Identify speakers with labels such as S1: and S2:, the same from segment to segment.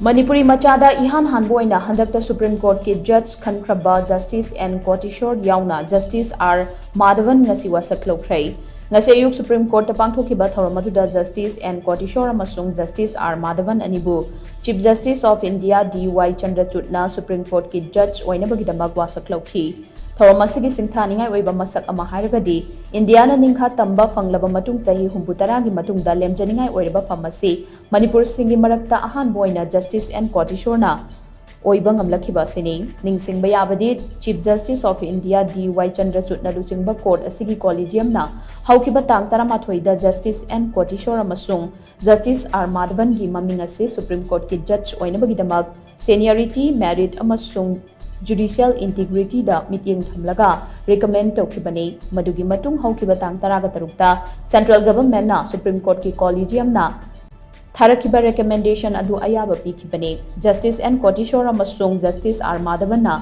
S1: Manipuri Machada IHAN HANBA OINA HANDAKTA Supreme Court ki Judge KHANKHRABA Justice N Kotiswar Yaona Justice R Madhavan Ngasi Washak Loukhre Ngasi Ayuk Supreme Court pangthokiba thoram aduda Justice N Kotiswar amasung Justice R Madhavan anibu Chief Justice of India D.Y. Chandrachudna Supreme Court ki Judge oinabagidamak wasak laukhi thoram asigi singthaningai oiba masak ama hairagadi Indiana ningkha tamba fanglaba matung chahi humputara gi matung da lemjaningai oiraba famasi Manipur singi marakta ahan boina Justice N Kotiswarna oiba ngamlakhiba sini ningsingba yabadi Chief Justice of India D.Y. Chandrachudna luchingba court asigi collegium na haukiba tang taramathoi da Justice N Kotiswar amasung Justice R Madhavan gi maming ase Supreme Court ki judge oinabagidamak seniority merit amasung judicial integrity da meeting thamlaga recommend tokibani madugi matung haukiba tang taraga tarukta central government na Supreme Court ki collegium na tharakiba recommendation adu ayaba pikibani Justice N Kotiswar amasung Justice R Madhavan na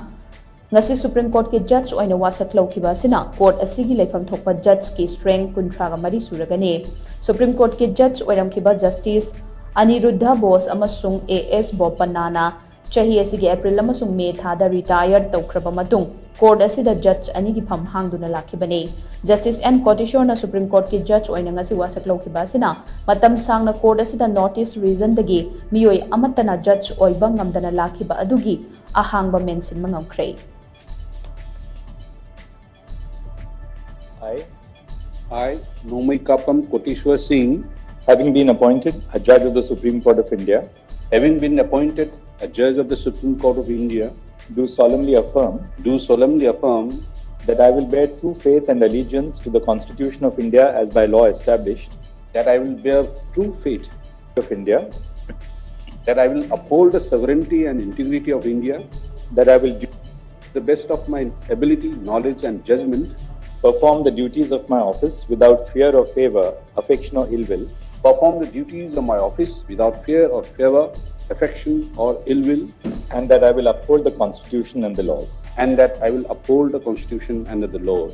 S1: ngasi Supreme Court ki judge oina wasak laukiba sina court asigi leifam thokpa judge ki strength kuntraga mari suragane Supreme Court ki judge oiramkiba Justice Aniruddha Bose amasung AS Bopanana chahi asigi April amasung May thada retired tawkraba matung court asida judge anigi pham hangduna lakhibane Justice N Kotiswar na Supreme Court ki judge oina ngasi wasak laukiba sina matam sangna court asida notice reason dagi miyoi amatana judge oiba ngamdana lakhiba adugi ahangba mention mangamkhre
S2: I, Nomai Kapam Kotiswar Singh,
S3: having been appointed a judge of the Supreme Court of India,
S2: having been appointed a judge of the Supreme Court of India,
S3: do solemnly affirm
S2: that
S3: I will bear true faith and allegiance to the Constitution of India as by law established,
S2: that I will bear true faith
S3: of India,
S2: that I will uphold the sovereignty and integrity of India,
S3: that I will do
S2: the best of my ability, knowledge and judgment,
S3: perform the duties of my office without fear or favor, affection or ill will,
S2: perform the duties of my office without fear or favor, affection or ill will,
S3: and that I will uphold the Constitution and the laws.
S2: And that I will uphold the Constitution and the laws.